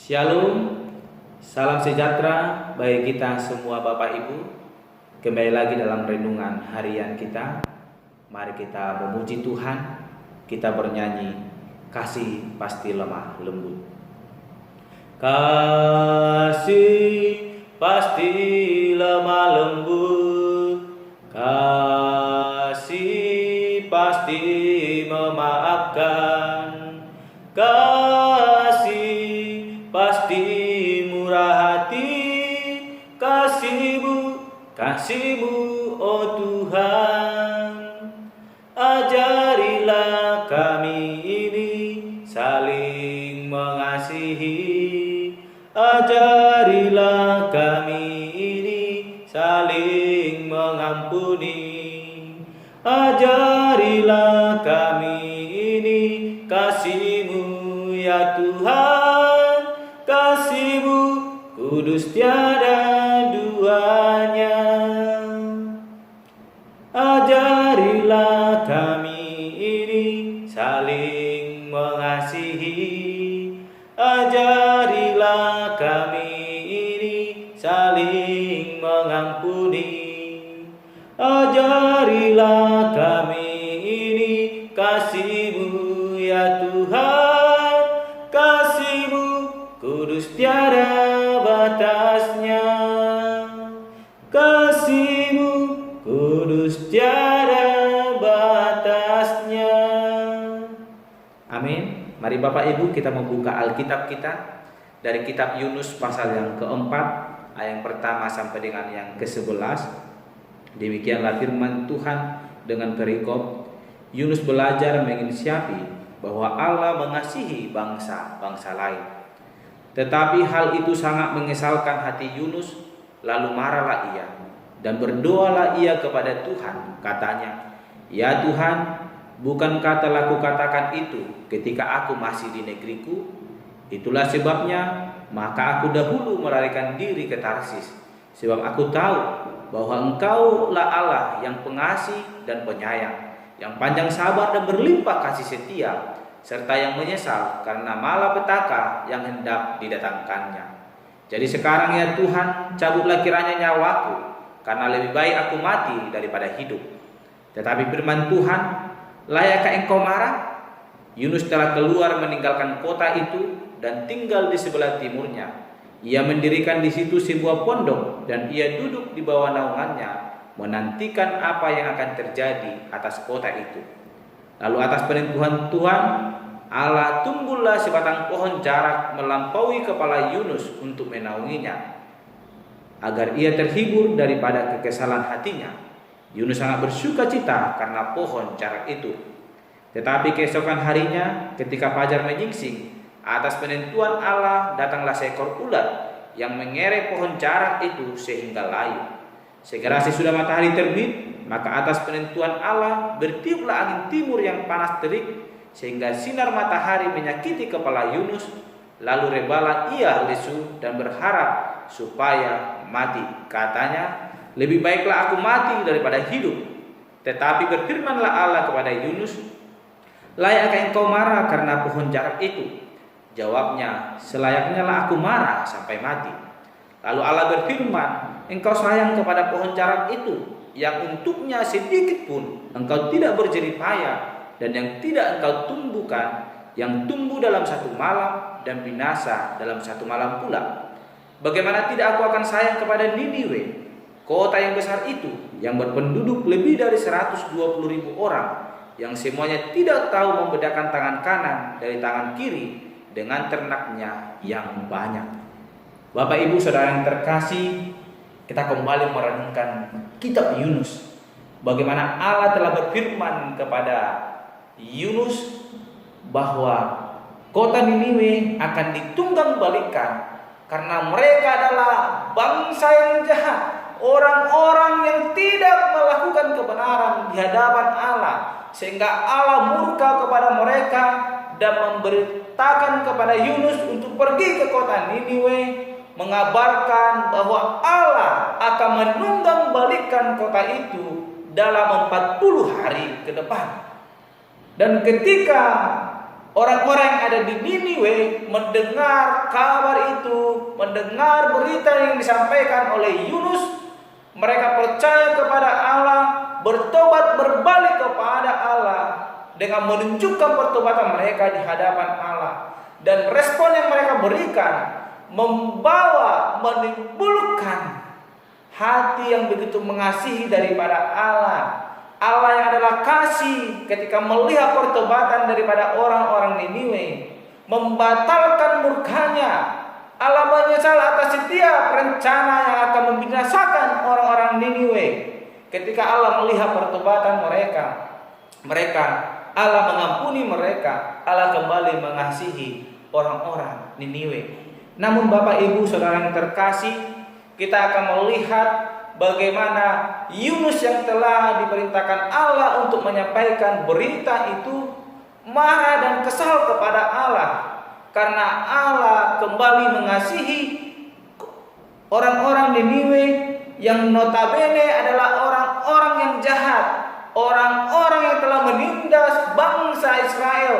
Shalom, salam sejahtera bagi kita semua Bapak Ibu. Kembali lagi dalam renungan harian kita. Mari kita memuji Tuhan. Kita bernyanyi, kasih pasti lemah lembut. Kasih pasti lemah lembut, kasih pasti memaafkan, kasih pasti murah hati, kasihmu oh Tuhan. Ajarilah kami ini saling mengasihi, ajarilah kami ini saling mengampuni, ajarilah kami ini kasih-Mu ya Tuhan, kasih-Mu kudus tiada duanya. Ajarilah kami ini saling mengasihi, ajarilah kami ini saling mengampuni, ajarilah kami ini kasih-Mu ya Tuhan, kasih-Mu kudus tiada batasnya, kasih-Mu kudus tiada batasnya. Amin. Mari Bapak Ibu kita membuka Alkitab kita dari kitab Yunus pasal yang keempat, ayat yang pertama sampai dengan yang ke-11. Demikianlah firman Tuhan dengan perikop, Yunus belajar menginsiapi bahwa Allah mengasihi bangsa-bangsa lain. Tetapi hal itu sangat mengesalkan hati Yunus, lalu marahlah ia dan berdoalah ia kepada Tuhan. Katanya, ya Tuhan, bukankah telah kukatakan itu ketika aku masih di negeriku? Itulah sebabnya maka aku dahulu melarikan diri ke Tarsis, sebab aku tahu bahwa Engkaulah Allah yang pengasih dan penyayang, yang panjang sabar dan berlimpah kasih setia, serta yang menyesal karena malapetaka yang hendak didatangkannya. Jadi sekarang ya Tuhan, cabutlah kiranya nyawaku, karena lebih baik aku mati daripada hidup. Tetapi firman Tuhan, layakkah engkau marah? Yunus telah keluar meninggalkan kota itu dan tinggal di sebelah timurnya. Ia mendirikan di situ sebuah pondok dan ia duduk di bawah naungannya, menantikan apa yang akan terjadi atas kota itu. Lalu atas perintah Tuhan Allah, tumbuhlah sebatang pohon jarak melampaui kepala Yunus untuk menaunginya, agar ia terhibur daripada kekesalan hatinya. Yunus sangat bersuka cita karena pohon jarak itu. Tetapi keesokan harinya ketika fajar menyingsing, atas penentuan Allah datanglah seekor ulat yang mengerek pohon jarak itu sehingga layu. Segera sesudah matahari terbit, maka atas penentuan Allah bertiuplah angin timur yang panas terik, sehingga sinar matahari menyakiti kepala Yunus. Lalu rebalah ia lesu dan berharap supaya mati. Katanya, lebih baiklah aku mati daripada hidup. Tetapi berfirmanlah Allah kepada Yunus, layakkah engkau marah karena pohon jarak itu? Jawabnya, selayaknya lah aku marah sampai mati. Lalu Allah berfirman, engkau sayang kepada pohon jarak itu, yang untuknya sedikit pun engkau tidak berjerih payah, dan yang tidak engkau tumbuhkan, yang tumbuh dalam satu malam dan binasa dalam satu malam pula. Bagaimana tidak aku akan sayang kepada Niniwe, kota yang besar itu, yang berpenduduk lebih dari 120.000 orang, yang semuanya tidak tahu membedakan tangan kanan dari tangan kiri, dengan ternaknya yang banyak. Bapak Ibu Saudara yang terkasih, kita kembali merenungkan kitab Yunus. Bagaimana Allah telah berfirman kepada Yunus bahwa kota Niniwe akan ditunggang balikan karena mereka adalah bangsa yang jahat, orang-orang yang tidak melakukan kebenaran di hadapan Allah, sehingga Allah murka kepada mereka dan memberitakan kepada Yunus untuk pergi ke kota Niniwe, mengabarkan bahwa Allah akan menunggang balikan kota itu dalam 40 hari ke depan. Dan ketika orang-orang yang ada di Niniwe mendengar kabar itu, mendengar berita yang disampaikan oleh Yunus, mereka percaya kepada Allah, bertobat berbalik kepada Allah dengan menunjukkan pertobatan mereka di hadapan Allah. Dan respon yang mereka berikan menimbulkan hati yang begitu mengasihi daripada Allah. Allah yang adalah kasih, ketika melihat pertobatan daripada orang-orang Niniwe, membatalkan murkanya. Allah menyesal atas setiap rencana yang akan membinasakan orang-orang Niniwe. Ketika Allah melihat pertobatan mereka, Allah mengampuni mereka, Allah kembali mengasihi orang-orang Niniwe. Namun Bapak Ibu Saudara yang terkasih, kita akan melihat bagaimana Yunus yang telah diperintahkan Allah untuk menyampaikan berita itu marah dan kesal kepada Allah, karena Allah kembali mengasihi orang-orang Niniwe yang notabene adalah orang-orang yang jahat, orang-orang yang telah menindas bangsa Israel.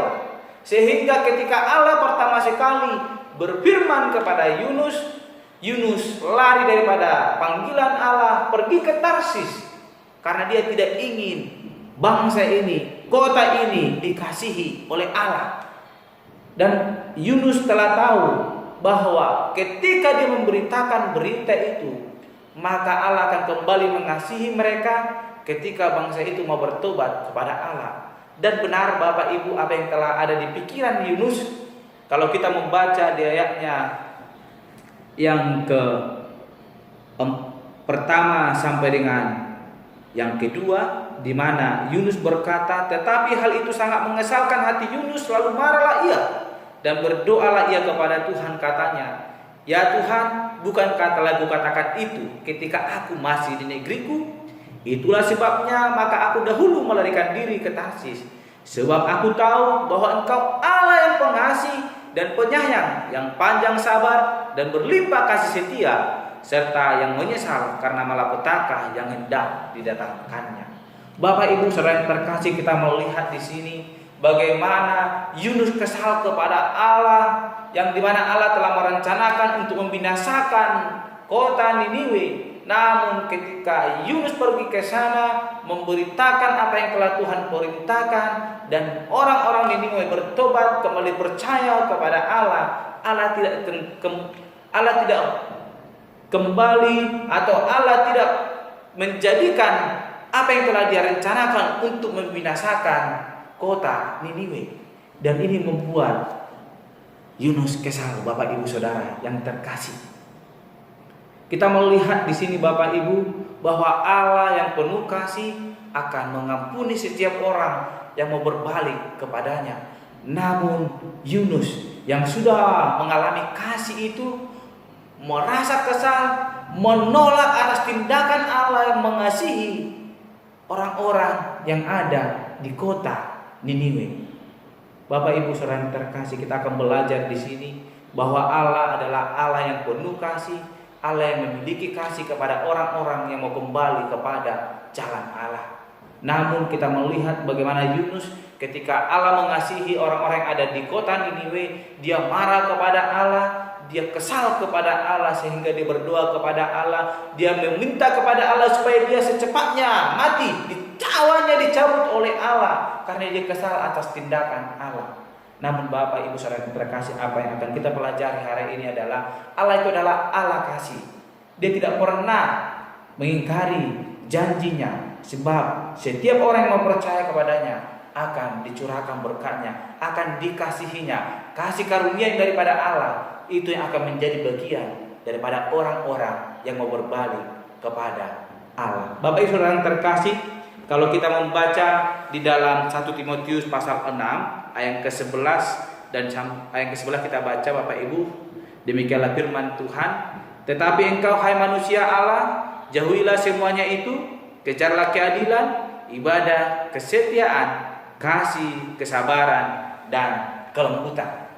Sehingga ketika Allah pertama sekali berfirman kepada Yunus, Yunus lari daripada panggilan Allah, pergi ke Tarsis, karena dia tidak ingin bangsa ini, kota ini dikasihi oleh Allah. Dan Yunus telah tahu bahwa ketika dia memberitakan berita itu, maka Allah akan kembali mengasihi mereka ketika bangsa itu mau bertobat kepada Allah. Dan benar Bapak Ibu apa yang telah ada di pikiran Yunus. Kalau kita membaca di ayatnya yang pertama sampai dengan yang kedua, di mana Yunus berkata, tetapi hal itu sangat mengesalkan hati Yunus, lalu marahlah ia dan berdoalah ia kepada Tuhan, katanya, ya Tuhan, bukankah telah kukatakan itu ketika aku masih di negeriku? Itulah sebabnya maka aku dahulu melarikan diri ke Tarsis, sebab aku tahu bahwa Engkau Allah yang pengasih dan penyayang, yang panjang sabar dan berlimpah kasih setia, serta yang menyesal karena malapetaka yang hendak didatangkannya. Bapak Ibu Saudara yang terkasih, kita melihat di sini bagaimana Yunus kesal kepada Allah, yang dimana Allah telah merencanakan untuk membinasakan kota Niniwe. Namun ketika Yunus pergi ke sana memberitakan apa yang telah Tuhan perintahkan, dan orang-orang Niniwe bertobat kembali percaya kepada Allah, Allah tidak kembali atau Allah tidak menjadikan apa yang telah dia rencanakan untuk membinasakan kota Niniwe. Dan ini membuat Yunus kesal, Bapak Ibu Saudara yang terkasih. Kita melihat di sini Bapak Ibu bahwa Allah yang penuh kasih akan mengampuni setiap orang yang mau berbalik kepadanya. Namun Yunus yang sudah mengalami kasih itu merasa kesal, menolak atas tindakan Allah yang mengasihi orang-orang yang ada di kota Niniwe. Bapak Ibu Saudara yang terkasih, kita akan belajar di sini bahwa Allah adalah Allah yang penuh kasih, Allah yang memiliki kasih kepada orang-orang yang mau kembali kepada jalan Allah. Namun kita melihat bagaimana Yunus ketika Allah mengasihi orang-orang yang ada di kota Niniwe, dia marah kepada Allah, dia kesal kepada Allah sehingga dia berdoa kepada Allah, dia meminta kepada Allah supaya dia secepatnya mati, nyawanya dicabut oleh Allah karena dia kesal atas tindakan Allah. Namun Bapak Ibu Saudara yang terkasih, apa yang akan kita pelajari hari ini adalah Allah itu adalah Allah kasih. Dia tidak pernah mengingkari janjinya, sebab setiap orang yang mau percaya kepadanya akan dicurahkan berkatnya, akan dikasihinya. Kasih karunia daripada Allah itu yang akan menjadi bagian daripada orang-orang yang mau berbalik kepada Allah. Bapak Ibu Saudara yang terkasih, kalau kita membaca di dalam 1 Timotius pasal 6 ayat ke-11 dan ayat ke-11 kita baca Bapak Ibu, demikianlah firman Tuhan, tetapi engkau hai manusia Allah, jauhilah semuanya itu, kejarlah keadilan, ibadah, kesetiaan, kasih, kesabaran, dan kelembutan.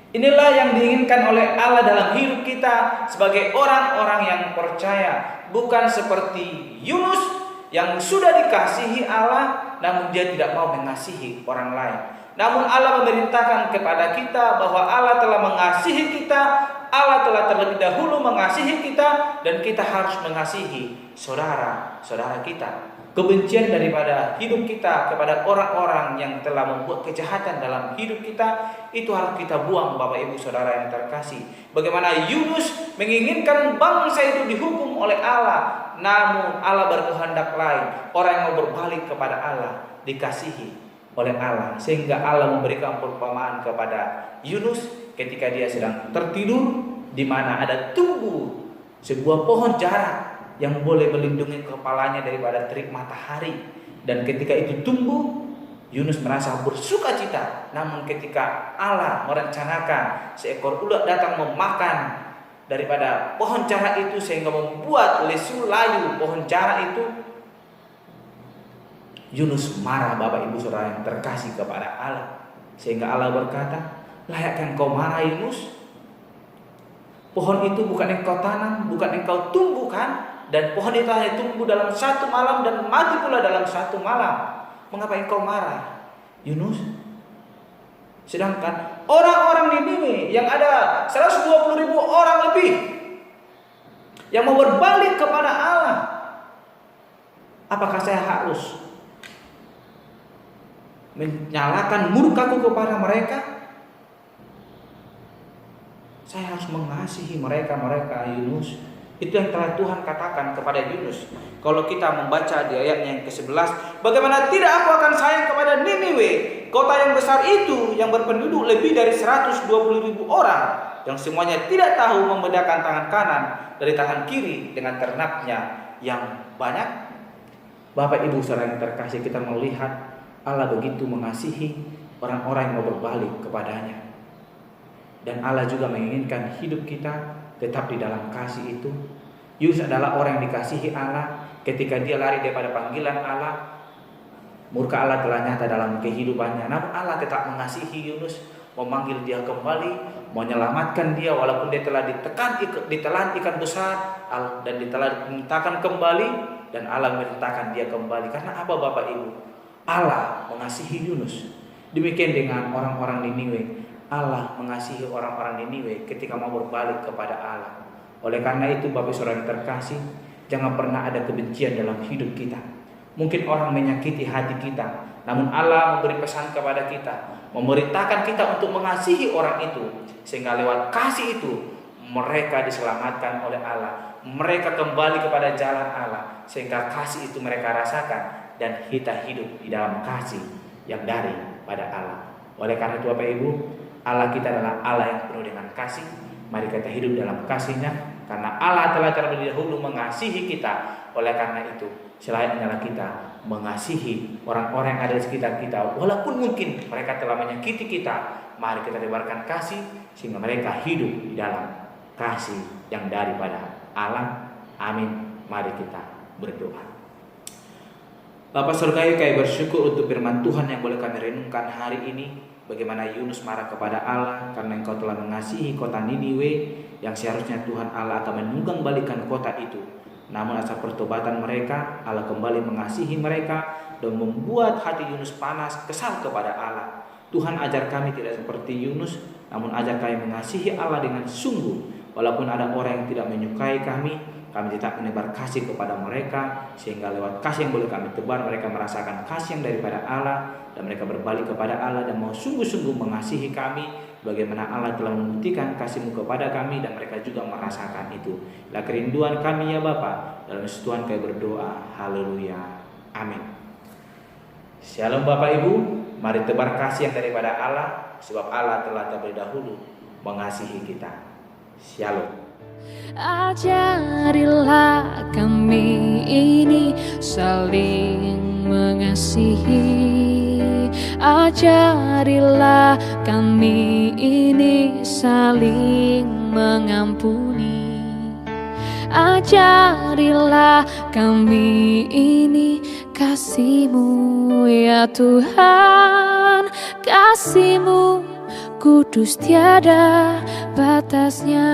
Inilah yang diinginkan oleh Allah dalam hidup kita sebagai orang-orang yang percaya, bukan seperti Yunus yang sudah dikasihi Allah namun dia tidak mau mengasihi orang lain. Namun Allah memerintahkan kepada kita bahwa Allah telah mengasihi kita, Allah telah terlebih dahulu mengasihi kita, dan kita harus mengasihi saudara-saudara kita. Kebencian daripada hidup kita kepada orang-orang yang telah membuat kejahatan dalam hidup kita, itu harus kita buang, Bapak Ibu Saudara yang terkasih. Bagaimana Yunus menginginkan bangsa itu dihukum oleh Allah, namun Allah berkehendak lain. Orang yang mau berbalik kepada Allah dikasihi oleh Allah, sehingga Allah memberikan perumpamaan kepada Yunus ketika dia sedang tertidur, di mana ada tumbuh sebuah pohon jarak yang boleh melindungi kepalanya daripada terik matahari. Dan ketika itu tumbuh, Yunus merasa bersuka cita. Namun ketika Allah merencanakan seekor ulat datang memakan daripada pohon jarak itu, sehingga membuat lesu layu pohon jarak itu, Yunus marah, Bapak Ibu Saudara yang terkasih, kepada Allah. Sehingga Allah berkata, layakkah engkau marah Yunus? Pohon itu bukan engkau tanam, bukan engkau tumbuhkan, dan pohon itu hanya tumbuh dalam satu malam dan mati pula dalam satu malam. Mengapa engkau marah, Yunus? Sedangkan orang-orang Niniwe yang ada 120.000 orang lebih yang mau berbalik kepada Allah, apakah saya harus menyalakan murkaku kepada mereka? Saya harus mengasihi mereka, Yunus. Itu yang telah Tuhan katakan kepada Yunus. Kalau kita membaca di ayatnya yang ke-11, bagaimana tidak aku akan sayang kepada Niniwe, kota yang besar itu, yang berpenduduk lebih dari 120.000 orang, yang semuanya tidak tahu membedakan tangan kanan dari tangan kiri dengan ternaknya yang banyak. Bapak Ibu Saudara yang terkasih, kita melihat Allah begitu mengasihi orang-orang yang mau berbalik kepadanya. Dan Allah juga menginginkan hidup kita tetap di dalam kasih itu. Yunus adalah orang yang dikasihi Allah. Ketika dia lari daripada panggilan Allah, murka Allah telah nyata dalam kehidupannya. Namun Allah tetap mengasihi Yunus, memanggil dia kembali, menyelamatkan dia walaupun dia telah ditelan ikan besar dan dimintakan kembali, dan Allah memintakan dia kembali. Karena apa, Bapak Ibu? Allah mengasihi Yunus. Demikian dengan orang-orang Niniwe. Allah mengasihi orang-orang Niniwe ketika mau berbalik kepada Allah. Oleh karena itu, Bapak Saudara yang terkasih, jangan pernah ada kebencian dalam hidup kita. Mungkin orang menyakiti hati kita, namun Allah memberi pesan kepada kita, memerintahkan kita untuk mengasihi orang itu, sehingga lewat kasih itu mereka diselamatkan oleh Allah. Mereka kembali kepada jalan Allah, sehingga kasih itu mereka rasakan, dan kita hidup di dalam kasih yang daripada Allah. Oleh karena itu, Bapak Ibu, Allah kita adalah Allah yang penuh dengan kasih. Mari kita hidup dalam kasih-Nya, karena Allah telah terlebih dahulu mengasihi kita. Oleh karena itu, selayaknya kita mengasihi orang-orang yang ada di sekitar kita, walaupun mungkin mereka telah menyakiti kita. Mari kita tebarkan kasih, sehingga mereka hidup di dalam kasih yang daripada Allah. Amin. Mari kita berdoa. Bapa Surgawi, kami bersyukur untuk firman Tuhan yang boleh kami renungkan hari ini. Bagaimana Yunus marah kepada Allah karena Engkau telah mengasihi kota Niniwe, yang seharusnya Tuhan Allah akan menunggang balikan kota itu. Namun asal pertobatan mereka, Allah kembali mengasihi mereka dan membuat hati Yunus panas, kesal kepada Allah. Tuhan, ajar kami tidak seperti Yunus, namun ajar kami mengasihi Allah dengan sungguh. Walaupun ada orang yang tidak menyukai kami tetap menebar kasih kepada mereka, sehingga lewat kasih yang boleh kami tebar, mereka merasakan kasih yang daripada Allah, dan mereka berbalik kepada Allah dan mau sungguh-sungguh mengasihi kami, bagaimana Allah telah membuktikan kasih-Mu kepada kami, dan mereka juga merasakan itu. Inilah kerinduan kami ya Bapa. Dalam Tuhan kami berdoa. Haleluya. Amin. Shalom Bapak Ibu. Mari tebar kasih yang daripada Allah, sebab Allah telah terlebih dahulu mengasihi kita. Shalom. Ajarilah kami ini saling mengasihi. Ajarilah kami ini saling mengampuni. Ajarilah kami ini kasih-Mu ya Tuhan. Kasih-Mu kudus tiada batasnya.